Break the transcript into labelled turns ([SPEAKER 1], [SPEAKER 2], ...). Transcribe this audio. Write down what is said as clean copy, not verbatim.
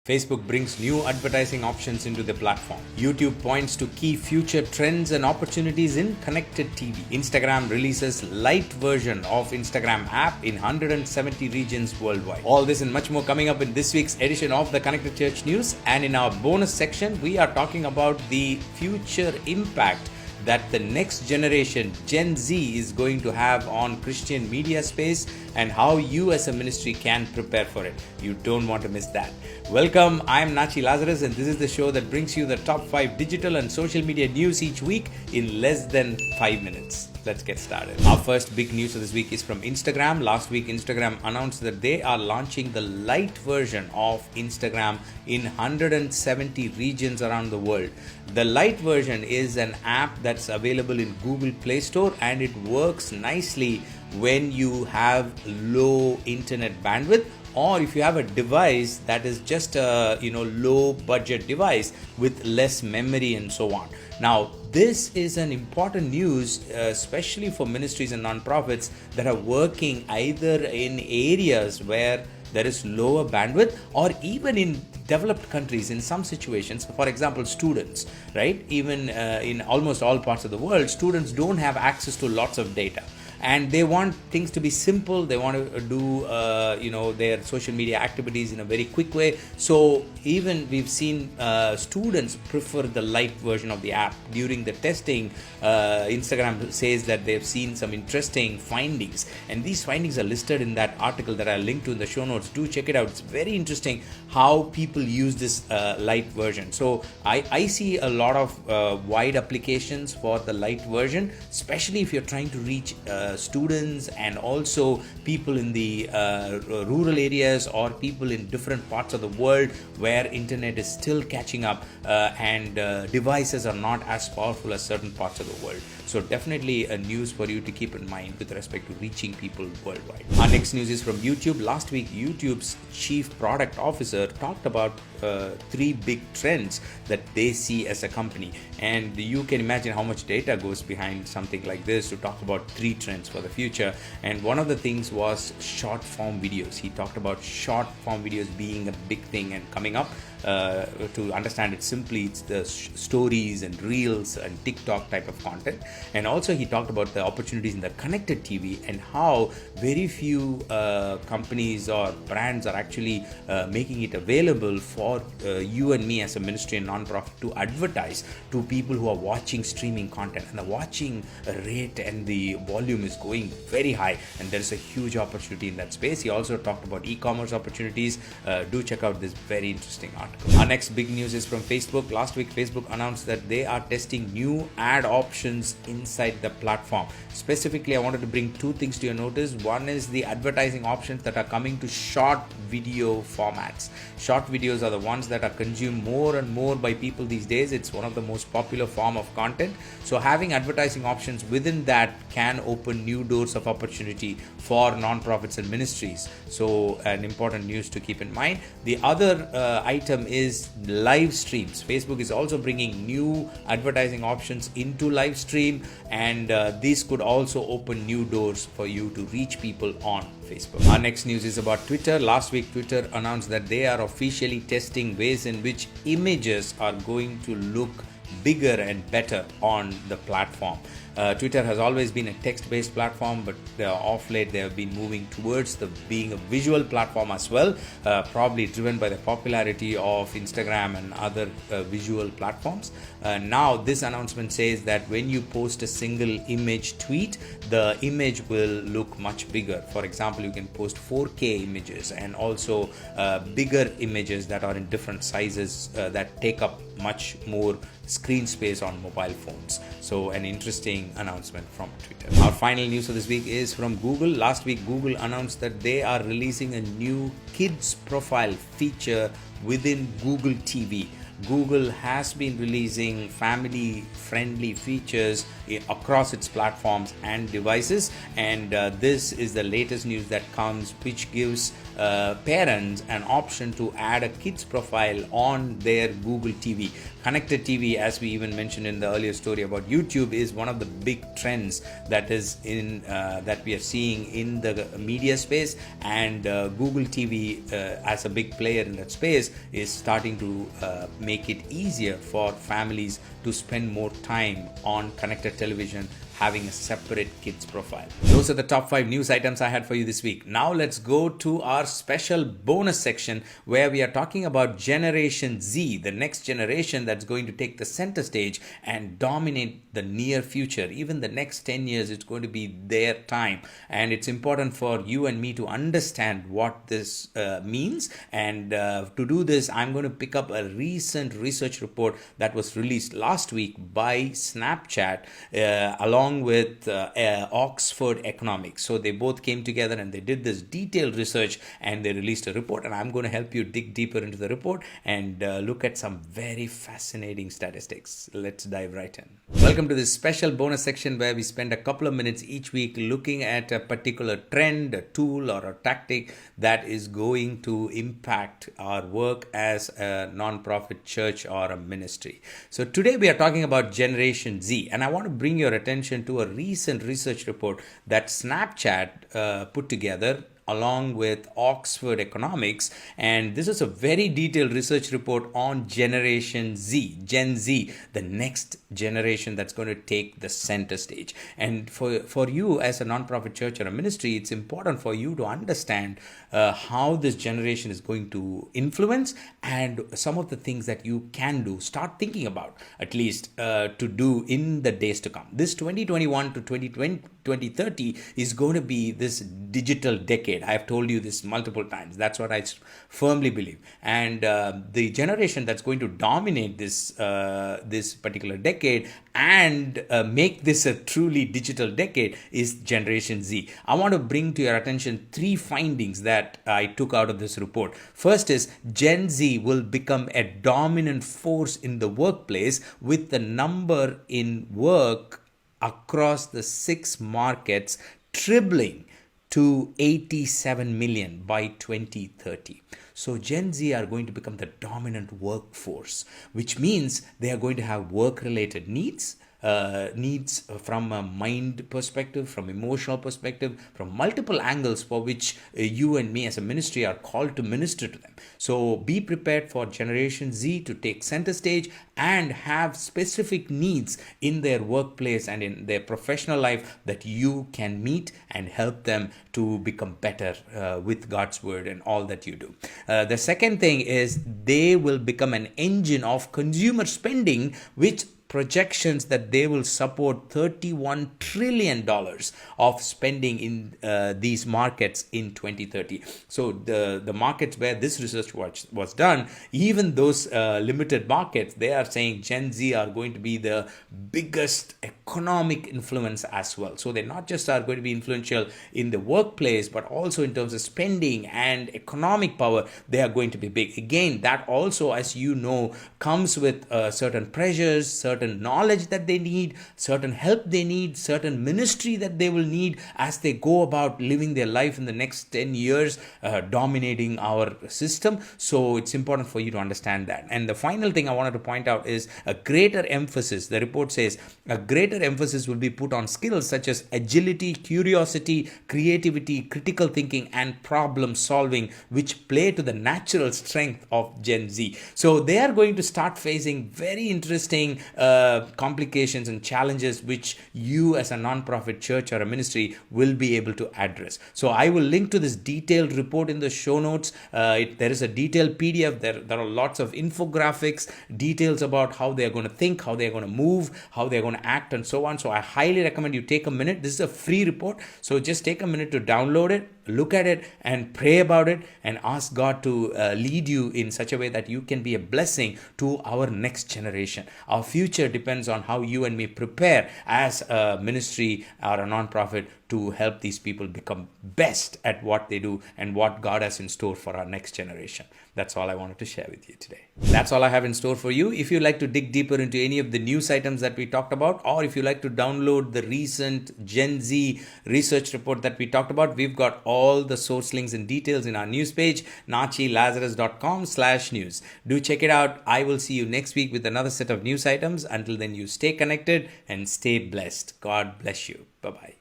[SPEAKER 1] Facebook brings new advertising options into the platform. YouTube points to key future trends and opportunities in connected TV. Instagram releases light version of Instagram app in 170 regions worldwide. All this and much more coming up in this week's edition of the Connected Church News. And in our bonus section, we are talking about the future impact that the next generation, Gen Z, is going to have on Christian media space and how you as a ministry can prepare for it. You don't want to miss that. Welcome, I'm Nachi Lazarus, and this is the show that brings you the top 5 digital and social media news each week in less than 5 minutes. Let's get started. Our first big news of this week is from Instagram. Last week, Instagram announced that they are launching the light version of Instagram in 170 regions around the world. The light version is an app that's available in Google Play Store, and it works nicely when you have low internet bandwidth, or if you have a device that is just a low budget device with less memory and so on. Now, this is an important news, especially for ministries and nonprofits that are working either in areas where there is lower bandwidth, or even in developed countries in some situations. For example, students, right? Even in almost all parts of the world, students don't have access to lots of data. And they want things to be simple. They want to do, their social media activities in a very quick way. So even we've seen students prefer the light version of the app. During the testing, Instagram says that they've seen some interesting findings. And these findings are listed in that article that I linked to in the show notes. Do check it out. It's very interesting how people use this light version. So I see a lot of wide applications for the light version, especially if you're trying to reach students and also people in the rural areas or people in different parts of the world where internet is still catching up and devices are not as powerful as certain parts of the world. So definitely a news for you to keep in mind with respect to reaching people worldwide. Our next news is from YouTube. Last week, YouTube's chief product officer talked about 3 big trends that they see as a company. And you can imagine how much data goes behind something like this to talk about 3 trends for the future. And one of the things was short form videos. He talked about short form videos being a big thing and coming up. To understand it simply, it's the stories and reels and TikTok type of content. And also he talked about the opportunities in the connected TV and how very few companies or brands are actually making it available for you and me as a ministry and nonprofit to advertise to people who are watching streaming content. And the watching rate and the volume is going very high, and there's a huge opportunity in that space. He also talked about e-commerce opportunities. Do check out this very interesting article. Our next big news is from Facebook. Last week, Facebook announced that they are testing new ad options inside the platform. Specifically, I wanted to bring 2 things to your notice. One is the advertising options that are coming to short video formats. Short videos are the ones that are consumed more and more by people these days. It's one of the most popular form of content. So having advertising options within that can open new doors of opportunity for nonprofits and ministries. So an important news to keep in mind. The other item is live streams. Facebook is also bringing new advertising options into live stream, and these could also open new doors for you to reach people on Facebook. Our next news is about Twitter. Last week, Twitter announced that they are officially testing ways in which images are going to look bigger and better on the platform. Twitter has always been a text-based platform, but off late they have been moving towards being a visual platform as well, probably driven by the popularity of Instagram and other visual platforms. Now this announcement says that when you post a single image tweet, the image will look much bigger. For example, you can post 4K images and also bigger images that are in different sizes that take up much more screen space on mobile phones. So an interesting announcement from Twitter. Our final news of this week is from Google. Last week, Google announced that they are releasing a new kids profile feature within Google TV. Google has been releasing family-friendly features across its platforms and devices, and this is the latest news that comes, which gives parents an option to add a kids profile on their Google TV. Connected TV, as we even mentioned in the earlier story about YouTube, is one of the big trends that is in that we are seeing in the media space, and Google TV as a big player in that space is starting to make it easier for families to spend more time on connected television, having a separate kids profile. Those are the top 5 news items I had for you this week. Now let's go to our special bonus section where we are talking about Generation Z, the next generation that's going to take the center stage and dominate the near future. Even the next 10 years, it's going to be their time. And it's important for you and me to understand what this means. And to do this, I'm going to pick up a recent research report that was released last week by Snapchat along with Oxford Economics. So they both came together and they did this detailed research and they released a report, and I'm going to help you dig deeper into the report and look at some very fascinating statistics. Let's dive right in. Welcome to this special bonus section where we spend a couple of minutes each week looking at a particular trend, a tool, or a tactic that is going to impact our work as a non-profit church or a ministry. So today we are talking about Generation Z, and I want to bring your attention to a recent research report that Snapchat put together along with Oxford Economics, and this is a very detailed research report on Generation Z, Gen Z, the next generation that's going to take the center stage. And for you as a nonprofit church or a ministry, it's important for you to understand how this generation is going to influence and some of the things that you can do, start thinking about at least to do in the days to come. This 2021 to 2030 is going to be this digital decade. I have told you this multiple times. That's what I firmly believe. And the generation that's going to dominate this particular decade and make this a truly digital decade is Generation Z. I want to bring to your attention 3 findings that I took out of this report. First is Gen Z will become a dominant force in the workplace, with the number in work across the 6 markets tripling to 87 million by 2030. So Gen Z are going to become the dominant workforce, which means they are going to have work-related needs from a mind perspective, from emotional perspective, from multiple angles for which you and me as a ministry are called to minister to them. So be prepared for Generation Z to take center stage and have specific needs in their workplace and in their professional life that you can meet and help them to become better with God's word and all that you do. The second thing is they will become an engine of consumer spending, which projections that they will support $31 trillion of spending in these markets in 2030. So the markets where this research was done, even those limited markets, they are saying Gen Z are going to be the biggest economic influence as well. So they not just are going to be influential in the workplace, but also in terms of spending and economic power, they are going to be big. Again, that also, as you know, comes with certain pressures, certain knowledge that they need, certain help they need, certain ministry that they will need as they go about living their life in the next 10 years, dominating our system. So it's important for you to understand that. And the final thing I wanted to point out is a greater emphasis. The report says a greater emphasis will be put on skills such as agility, curiosity, creativity, critical thinking, and problem solving, which play to the natural strength of Gen Z. So they are going to start facing very interesting complications and challenges which you as a non-profit church or a ministry will be able to address. So I will link to this detailed report in the show notes. There is a detailed PDF. There are lots of infographics, details about how they are going to think, how they are going to move, how they are going to act, and so on. So I highly recommend you take a minute. This is a free report, so just take a minute to download it, look at it, and pray about it, and ask God to lead you in such a way that you can be a blessing to our next generation. Our future depends on how you and me prepare as a ministry or a non-profit to help these people become best at what they do and what God has in store for our next generation. That's all I wanted to share with you today. That's all I have in store for you. If you like to dig deeper into any of the news items that we talked about, or if you like to download the recent Gen Z research report that we talked about, we've got all the source links and details in our news page, nachilazarus.com/news. Do check it out. I will see you next week with another set of news items. Until then, you stay connected and stay blessed. God bless you. Bye-bye.